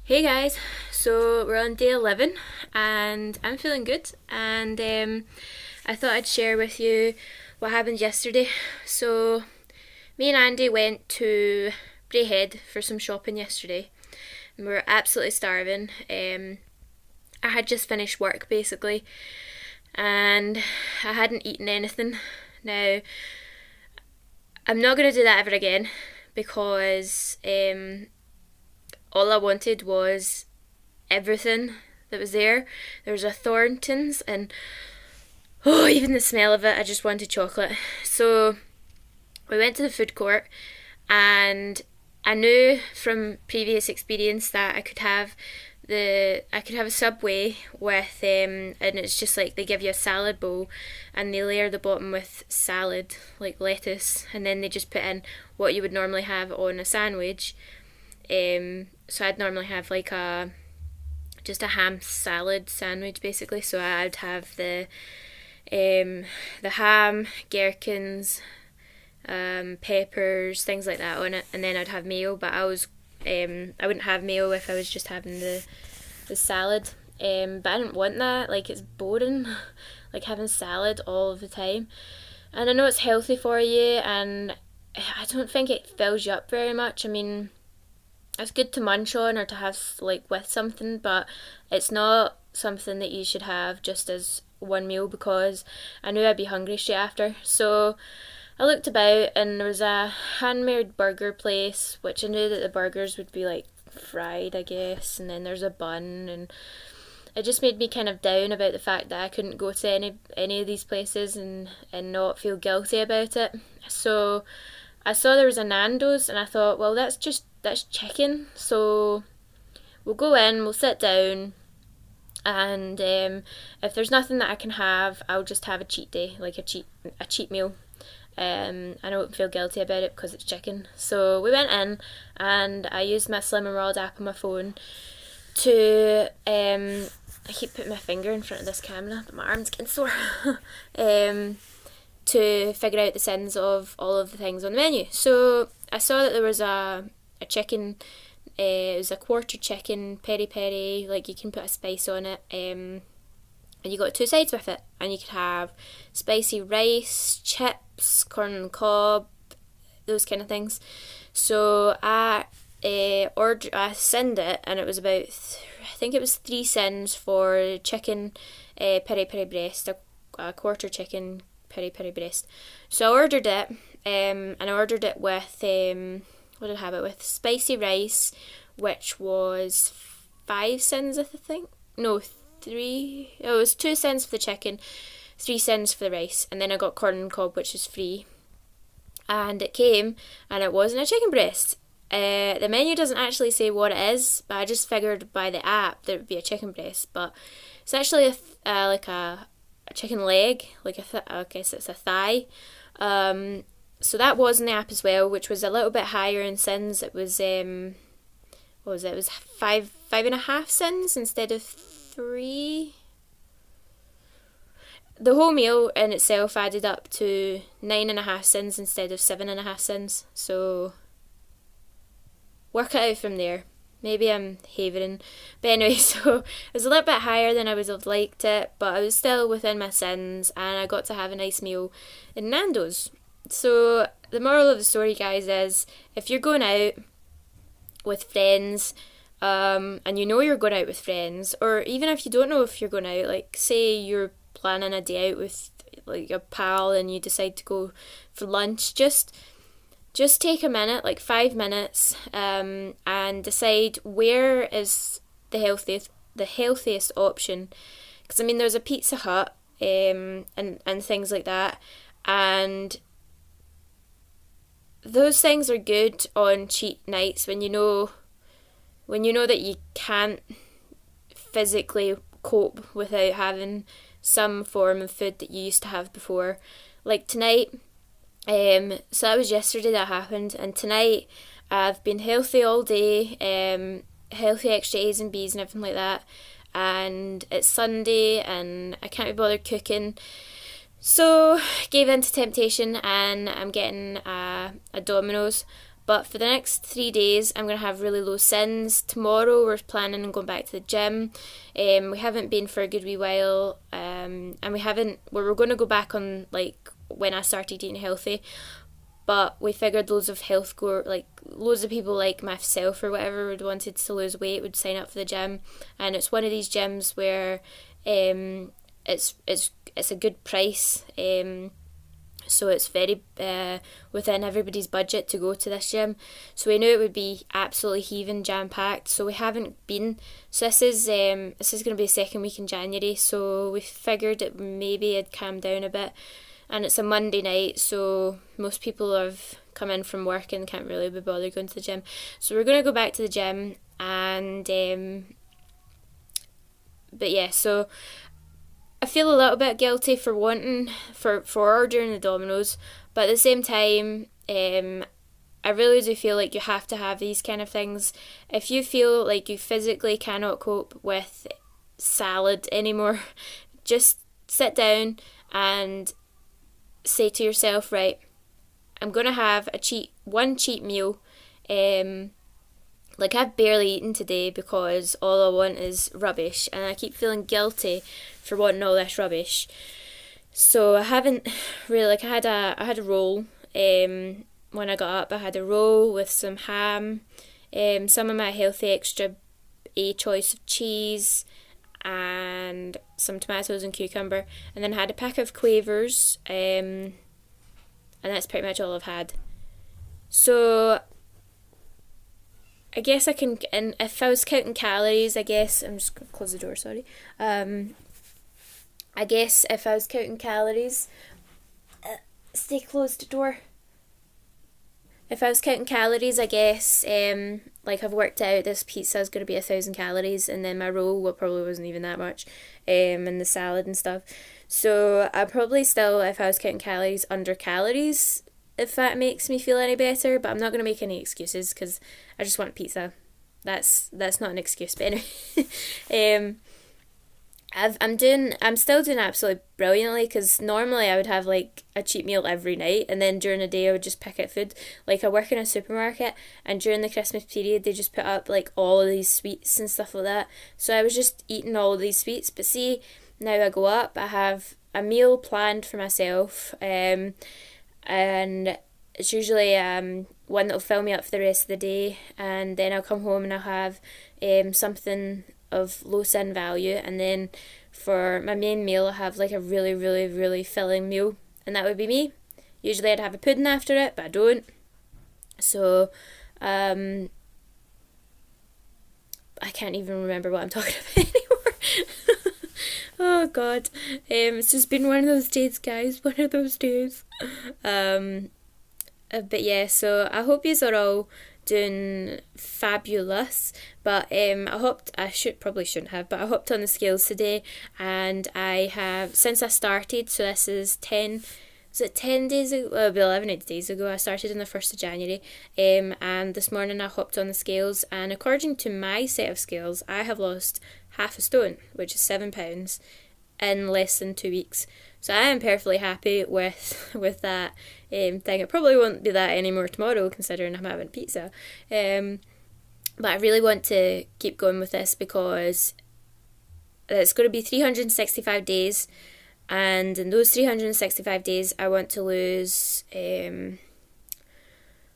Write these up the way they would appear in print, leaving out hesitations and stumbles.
Hey guys, so we're on day 11 and I'm feeling good, and I thought I'd share with you what happened yesterday. So me and Andy went to Braehead for some shopping yesterday and we were absolutely starving. I had just finished work basically and I hadn't eaten anything. Now I'm not going to do that ever again because all I wanted was everything that was there. There was a Thornton's and even the smell of it, I just wanted chocolate. So we went to the food court and I knew from previous experience that I could have a Subway with and it's just like they give you a salad bowl and they layer the bottom with salad, like lettuce, and then they just put in what you would normally have on a sandwich. So I'd normally have like just a ham salad sandwich basically. So I'd have the ham, gherkins, peppers, things like that on it, and then I'd have mayo. But I wouldn't have mayo if I was just having the salad. But I didn't want that. Like, it's boring, like having salad all of the time. And I know it's healthy for you, and I don't think it fills you up very much. I mean, it's good to munch on or to have like with something, but it's not something that you should have just as one meal, because I knew I'd be hungry straight after. So I looked about and there was a handmade burger place, which I knew that the burgers would be like fried, I guess, and then there's a bun, and it just made me kind of down about the fact that I couldn't go to any of these places and not feel guilty about it. So I saw there was a NANDOS and I thought, well, that's chicken, so we'll go in, we'll sit down, and if there's nothing that I can have, I'll just have a cheat day, like a cheat meal. I don't feel guilty about it because it's chicken. So we went in and I used my Slim and Rod app on my phone to I keep putting my finger in front of this camera but my arm's getting sore to figure out the sins of all of the things on the menu. So I saw that there was a chicken, it was a quarter chicken peri peri, like you can put a spice on it, and you got two sides with it, and you could have spicy rice, chips, corn on the cob, those kind of things. So I sinned it, and it was about I think it was 3 syns for chicken peri peri breast, a quarter chicken peri peri breast. So I ordered it, and I ordered it with what did I have it with? Spicy rice, which was 5 syns, I think. No, 3. Oh, it was 2 syns for the chicken, 3 syns for the rice, and then I got corn and cob, which is free. And it came, and it wasn't a chicken breast. The menu doesn't actually say what it is, but I just figured by the app that it would be a chicken breast. But it's actually like a chicken leg, like I guess it's a thigh. So that was in the app as well, which was a little bit higher in syns. It was what was it? It was 5.5 syns instead of 3. The whole meal in itself added up to 9.5 syns instead of 7.5 syns. So work it out from there. Maybe I'm havering. But anyway, so it was a little bit higher than I would have liked it, but I was still within my syns, and I got to have a nice meal in NANDOS. So the moral of the story, guys, is if you're going out with friends, and you know you're going out with friends, or even if you don't know if you're going out, like say you're planning a day out with like a pal and you decide to go for lunch, just take a minute, like 5 minutes, and decide where is the healthiest option. Because I mean, there's a Pizza Hut and things like that, and those things are good on cheat nights when you know that you can't physically cope without having some form of food that you used to have before. Like tonight, so that was yesterday that happened, and tonight I've been healthy all day, healthy extra A's and B's and everything like that, and it's Sunday and I can't be bothered cooking. So gave in to temptation and I'm getting a Domino's, But for the next 3 days, I'm going to have really low syns. Tomorrow, we're planning on going back to the gym. We haven't been for a good wee while, and we're going to go back on, like, when I started eating healthy. But we figured loads of loads of people like myself or whatever would wanted to lose weight would sign up for the gym, and it's one of these gyms where it's a good price, so it's very within everybody's budget to go to this gym. So we knew it would be absolutely heaving jam packed. So we haven't been. So this is going to be the second week in January. So we figured it maybe it'd calm down a bit. And it's a Monday night, so most people have come in from work and can't really be bothered going to the gym. So we're going to go back to the gym, and but yeah, so I feel a little bit guilty for wanting for ordering the Domino's, but at the same time, I really do feel like you have to have these kind of things. If you feel like you physically cannot cope with salad anymore, just sit down and say to yourself, right, I'm going to have one cheat meal. Like, I've barely eaten today because all I want is rubbish, and I keep feeling guilty for wanting all this rubbish. So I haven't really, I had a roll when I got up. I had a roll with some ham, some of my healthy extra A choice of cheese, and some tomatoes and cucumber, and then I had a pack of Quavers, and that's pretty much all I've had. So I guess I can, and if I was counting calories, I guess, I'm just going to close the door, sorry. I guess if I was counting calories, stay closed the door. If I was counting calories, I guess, like, I've worked out this pizza is going to be 1,000 calories, and then my roll probably wasn't even that much, and the salad and stuff. So I probably still, if I was counting calories, under calories, if that makes me feel any better. But I'm not going to make any excuses because I just want pizza. That's not an excuse, but anyway. I'm still doing absolutely brilliantly, because normally I would have like a cheat meal every night, and then during the day I would just pick out food. Like, I work in a supermarket, and during the Christmas period they just put up like all of these sweets and stuff like that, so I was just eating all of these sweets. But see, now I go up, I have a meal planned for myself, and it's usually one that'll fill me up for the rest of the day, and then I'll come home and I'll have something of low syn value, and then for my main meal I have like a really, really, really filling meal, and that would be me. Usually I'd have a pudding after it, but I don't. So I can't even remember what I'm talking about anymore. Oh god, it's just been one of those days, guys, one of those days. But yeah, so I hope yous are all doing fabulous. But I probably shouldn't have, but I hopped on the scales today, and I have, since I started, so this is 10 days ago? Well, it'll be 11 days ago. I started on the 1st of January, and this morning I hopped on the scales, and according to my set of scales, I have lost half a stone, which is £7, in less than 2 weeks. So I am perfectly happy with that thing. It probably won't be that anymore tomorrow, considering I'm having pizza. But I really want to keep going with this, because it's going to be 365 days, and in those 365 days I want to lose,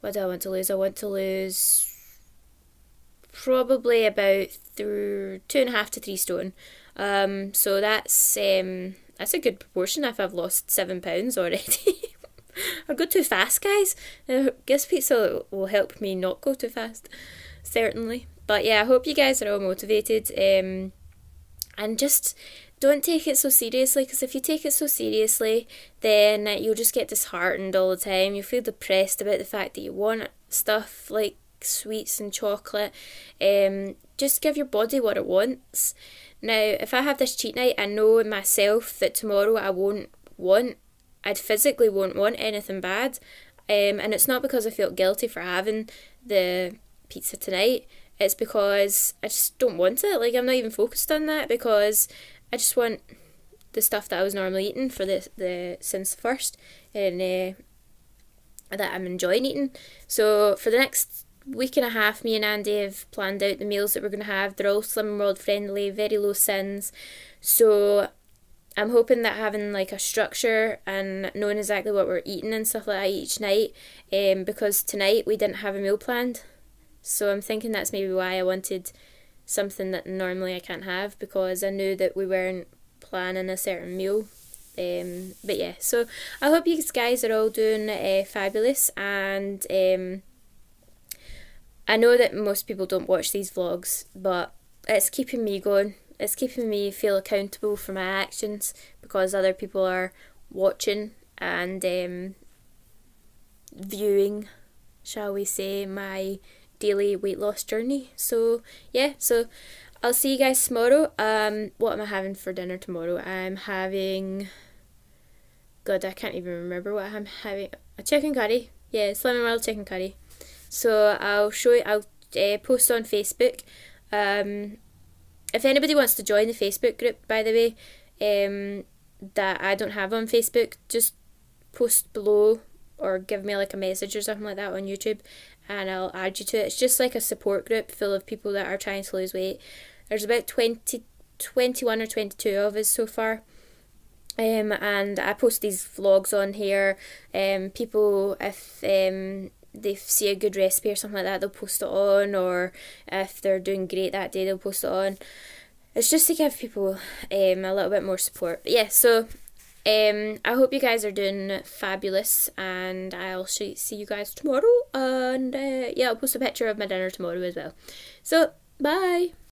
what do I want to lose? I want to lose probably about 2.5 to 3 stone. So that's a good proportion if I've lost £7 already. I go too fast, guys. I guess pizza will help me not go too fast, certainly. But yeah, I hope you guys are all motivated, and just don't take it so seriously, because if you take it so seriously, then you'll just get disheartened all the time. You'll feel depressed about the fact that you want stuff like sweets and chocolate. Just give your body what it wants. Now, if I have this cheat night, I know in myself that tomorrow I physically won't want anything bad, and it's not because I feel guilty for having the pizza tonight. It's because I just don't want it. Like, I'm not even focused on that, because I just want the stuff that I was normally eating for the since first, and that I'm enjoying eating. So for the next week and a half, me and Andy have planned out the meals that we're going to have. They're all Slimming World friendly, very low syns. So I'm hoping that having like a structure and knowing exactly what we're eating and stuff like that each night, because tonight we didn't have a meal planned. So I'm thinking that's maybe why I wanted something that normally I can't have, because I knew that we weren't planning a certain meal. But yeah, so I hope you guys are all doing fabulous, and I know that most people don't watch these vlogs, but it's keeping me going. It's keeping me feel accountable for my actions, because other people are watching and viewing, shall we say, my daily weight loss journey. So yeah, so I'll see you guys tomorrow. What am I having for dinner tomorrow? I'm having, God, I can't even remember what I'm having. A chicken curry. Yeah, Slimming World chicken curry. So I'll show you. I'll post on Facebook. If anybody wants to join the Facebook group, by the way, that I don't have on Facebook, just post below or give me like a message or something like that on YouTube, and I'll add you to it. It's just like a support group full of people that are trying to lose weight. There's about 21 or 22 of us so far. And I post these vlogs on here. People, if they see a good recipe or something like that, they'll post it on, or if they're doing great that day, they'll post it on. It's just to give people a little bit more support. But yeah, so I hope you guys are doing fabulous, and I'll see you guys tomorrow. And yeah, I'll post a picture of my dinner tomorrow as well. So bye.